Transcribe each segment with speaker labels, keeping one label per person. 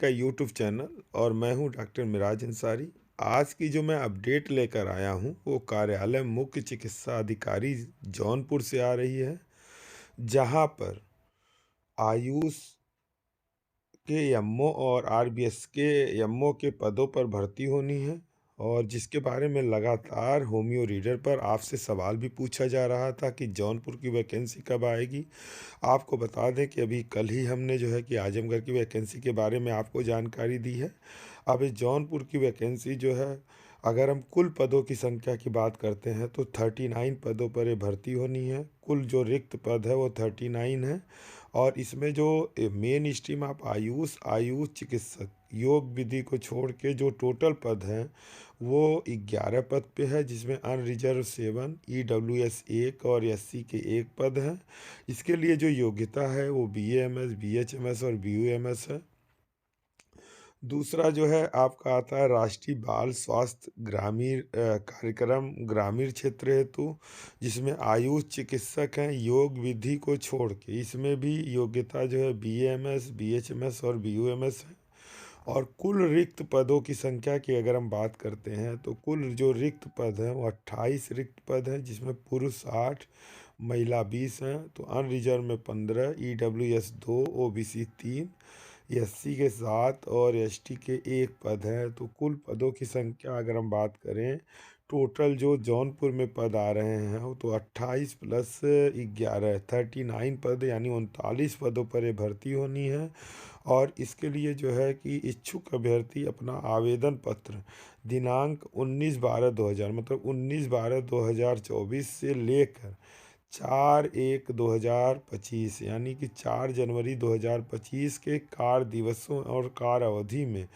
Speaker 1: का YouTube channel और मैं हूं डॉक्टर मिराज अंसारी। आज की जो मैं अपडेट लेकर आया हूं वो कार्यालय मुख्य चिकित्सा अधिकारी जौनपुर से आ रही है, जहां पर आयुष के एमओ और आरबीएस के एमओ के पदों पर भर्ती होनी है, और जिसके बारे में लगातार होमियो रीडर पर आपसे सवाल भी पूछा जा रहा था कि जौनपुर की वैकेंसी कब आएगी। आपको बता दें कि अभी कल ही हमने जो है कि आजमगढ़ की वैकेंसी के बारे में आपको जानकारी दी है। अब इस जौनपुर की वैकेंसी जो है, अगर हम कुल पदों की संख्या की बात करते हैं तो 39 पदों पर ये भर्ती होनी है। कुल जो रिक्त पद है वो 39 है। और इसमें जो मेन स्ट्रीम आप आयुष आयुष चिकित्सक योग विधि को छोड़ के जो टोटल पद हैं वो 11 पद पे है, जिसमें अनरिजर्व 7, ईडब्ल्यूएस 1 और एससी के 1 पद हैं। इसके लिए जो योग्यता है वो बीएएमएस, बीएचएमएस और बीयूएमएस है। दूसरा जो है आपका आता है राष्ट्रीय बाल स्वास्थ्य ग्रामीण कार्यक्रम ग्रामीण क्षेत्र हेतु, जिसमें आयुष चिकित्सक हैं योग विधि को छोड़ के। इसमें भी योग्यता जो है बीएएमएस, बीएचएमएस और बीयूएमएस है। और कुल रिक्त पदों की संख्या की अगर हम बात करते हैं तो कुल जो रिक्त पद हैं वो 28 रिक्त पद हैं, जिसमें पुरुष 8, महिला 20 हैं। तो अनरिजर्व में 15, ईडब्ल्यूएस 2, ओबीसी 3, एससी के 7 और एसटी के 1 पद हैं। तो कुल पदों की संख्या अगर हम बात करें, टोटल जो जौनपुर में पद आ रहे हैं वो तो 28 प्लस 11 39 पद, यानी 39 पदों पर ये भर्ती होनी है। और इसके लिए जो है कि इच्छुक अभ्यर्थी अपना आवेदन पत्र दिनांक 19/12/2000 मतलब 19/12/2024 से लेकर 4/1/2025 यानी कि 4 जनवरी 2025 के कार्य दिवसों और कार्य अवधि में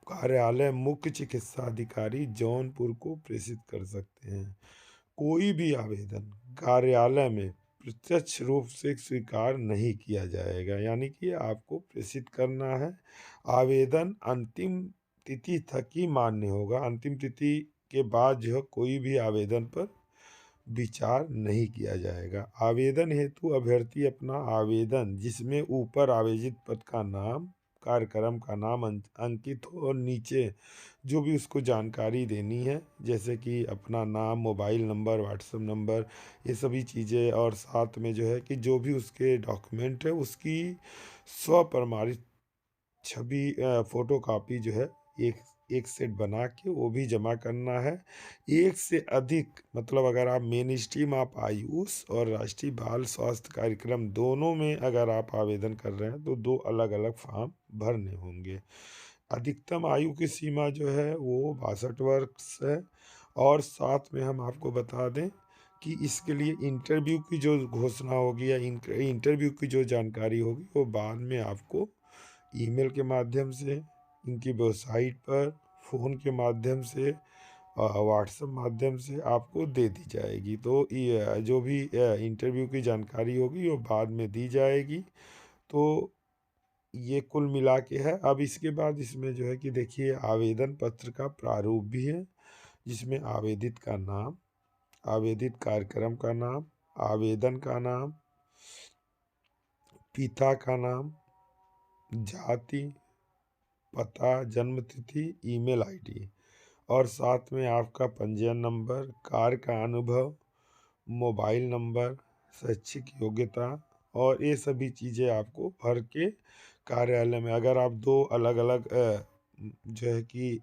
Speaker 1: कार्यालय मुख्य चिकित्सा अधिकारी जौनपुर को प्रेषित कर सकते हैं। कोई भी आवेदन कार्यालय में प्रत्यक्ष रूप से स्वीकार नहीं किया जाएगा, यानी कि आपको प्रेषित करना है। आवेदन अंतिम तिथि तक ही मान्य होगा। अंतिम तिथि के बाद जो है कोई भी आवेदन पर विचार नहीं किया जाएगा। आवेदन हेतु अभ्यर्थी अपना आवेदन, जिसमें ऊपर आवेदित पद का नाम, कार्यक्रम का नाम अंकित हो और नीचे जो भी उसको जानकारी देनी है, जैसे कि अपना नाम, मोबाइल नंबर, व्हाट्सएप नंबर, ये सभी चीज़ें, और साथ में जो है कि जो भी उसके डॉक्यूमेंट है उसकी स्वप्रमाणित छवि फोटो कापी जो है एक एक सेट बना के वो भी जमा करना है। एक से अधिक मतलब अगर आप मेन स्ट्रीम आप आयुष और राष्ट्रीय बाल स्वास्थ्य कार्यक्रम दोनों में अगर आप आवेदन कर रहे हैं तो दो अलग अलग फॉर्म भरने होंगे। अधिकतम आयु की सीमा जो है वो 62 वर्ष है। और साथ में हम आपको बता दें कि इसके लिए इंटरव्यू की जो घोषणा होगी या इंटरव्यू की जो जानकारी होगी वो बाद में आपको ईमेल के माध्यम से, इनकी वेबसाइट पर, फ़ोन के माध्यम से, व्हाट्सएप माध्यम से आपको दे दी जाएगी। तो ये जो भी इंटरव्यू की जानकारी होगी वो बाद में दी जाएगी। तो ये कुल मिला के है। अब इसके बाद इसमें जो है कि देखिए आवेदन पत्र का प्रारूप भी है, जिसमें आवेदित का नाम, आवेदित कार्यक्रम का नाम, आवेदन का नाम, पिता का नाम, जाति, पता, जन्म तिथि, ईमेल आईडी, और साथ में आपका पंजीयन नंबर, कार्य का अनुभव, मोबाइल नंबर, शैक्षिक योग्यता, और ये सभी चीज़ें आपको भर के कार्यालय में, अगर आप दो अलग अलग जो है कि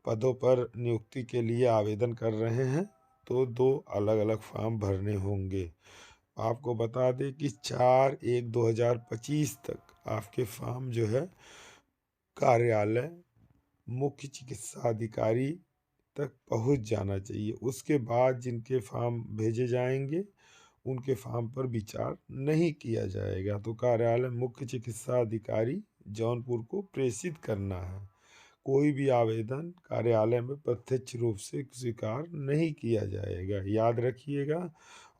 Speaker 1: पदों पर नियुक्ति के लिए आवेदन कर रहे हैं तो दो अलग अलग फॉर्म भरने होंगे। आपको बता दें कि 4/1/2025 तक आपके फॉर्म जो है कार्यालय मुख्य चिकित्सा अधिकारी तक पहुंच जाना चाहिए। उसके बाद जिनके फॉर्म भेजे जाएंगे उनके फॉर्म पर विचार नहीं किया जाएगा। तो कार्यालय मुख्य चिकित्सा अधिकारी जौनपुर को प्रेषित करना है। कोई भी आवेदन कार्यालय में प्रत्यक्ष रूप से स्वीकार नहीं किया जाएगा, याद रखिएगा।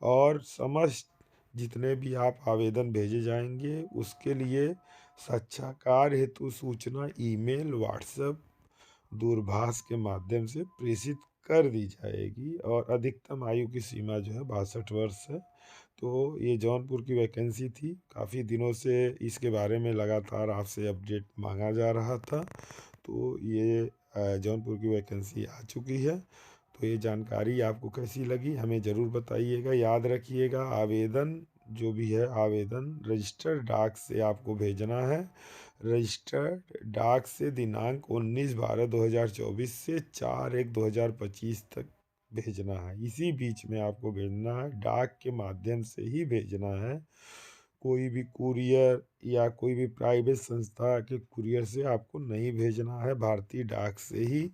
Speaker 1: और समस्त जितने भी आप आवेदन भेजे जाएंगे उसके लिए साक्षात्कार हेतु सूचना ईमेल, व्हाट्सएप दूरभाष के माध्यम से प्रेषित कर दी जाएगी और अधिकतम आयु की सीमा जो है 62 वर्ष है। तो ये जौनपुर की वैकेंसी थी। काफ़ी दिनों से इसके बारे में लगातार आपसे अपडेट मांगा जा रहा था। तो ये जौनपुर की वैकेंसी आ चुकी है। तो ये जानकारी आपको कैसी लगी हमें ज़रूर बताइएगा। याद रखिएगा, आवेदन जो भी है आवेदन रजिस्टर्ड डाक से आपको भेजना है। रजिस्टर्ड डाक से दिनांक 19/12/2024 से 4/1/2025 तक भेजना है। इसी बीच में आपको भेजना है, डाक के माध्यम से ही भेजना है। कोई भी कुरियर या कोई भी प्राइवेट संस्था के कुरियर से आपको नहीं भेजना है, भारतीय डाक से ही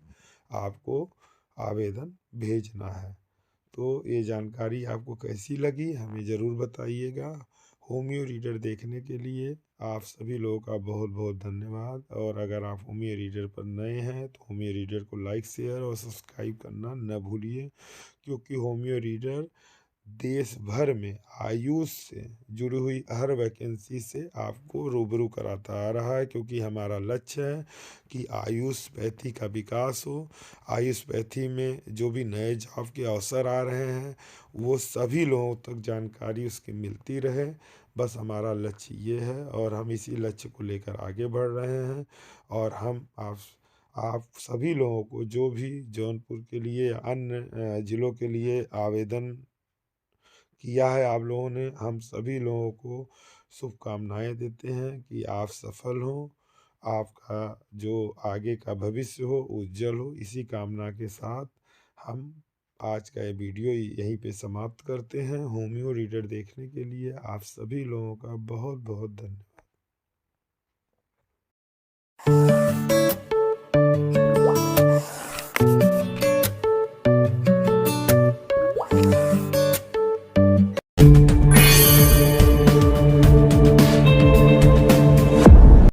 Speaker 1: आपको आवेदन भेजना है। तो ये जानकारी आपको कैसी लगी हमें ज़रूर बताइएगा। होमियो रीडर देखने के लिए आप सभी लोगों का बहुत बहुत धन्यवाद। और अगर आप होमियो रीडर पर नए हैं तो होमियो रीडर को लाइक शेयर और सब्सक्राइब करना न भूलिए, क्योंकि होमियो रीडर देश भर में आयुष से जुड़ी हुई हर वैकेंसी से आपको रूबरू कराता आ रहा है। क्योंकि हमारा लक्ष्य है कि आयुषपैथी का विकास हो। आयुषपैथी में जो भी नए जॉब के अवसर आ रहे हैं वो सभी लोगों तक जानकारी उसकी मिलती रहे। बस हमारा लक्ष्य ये है और हम इसी लक्ष्य को लेकर आगे बढ़ रहे हैं। और हम आप सभी लोगों को जो भी जौनपुर के लिए अन्य ज़िलों के लिए आवेदन किया है आप लोगों ने, हम सभी लोगों को शुभकामनाएं देते हैं कि आप सफल हों, आपका जो आगे का भविष्य हो उज्जवल हो। इसी कामना के साथ हम आज का ये वीडियो यहीं पे समाप्त करते हैं। होमियो रीडर देखने के लिए आप सभी लोगों का बहुत बहुत धन्यवाद।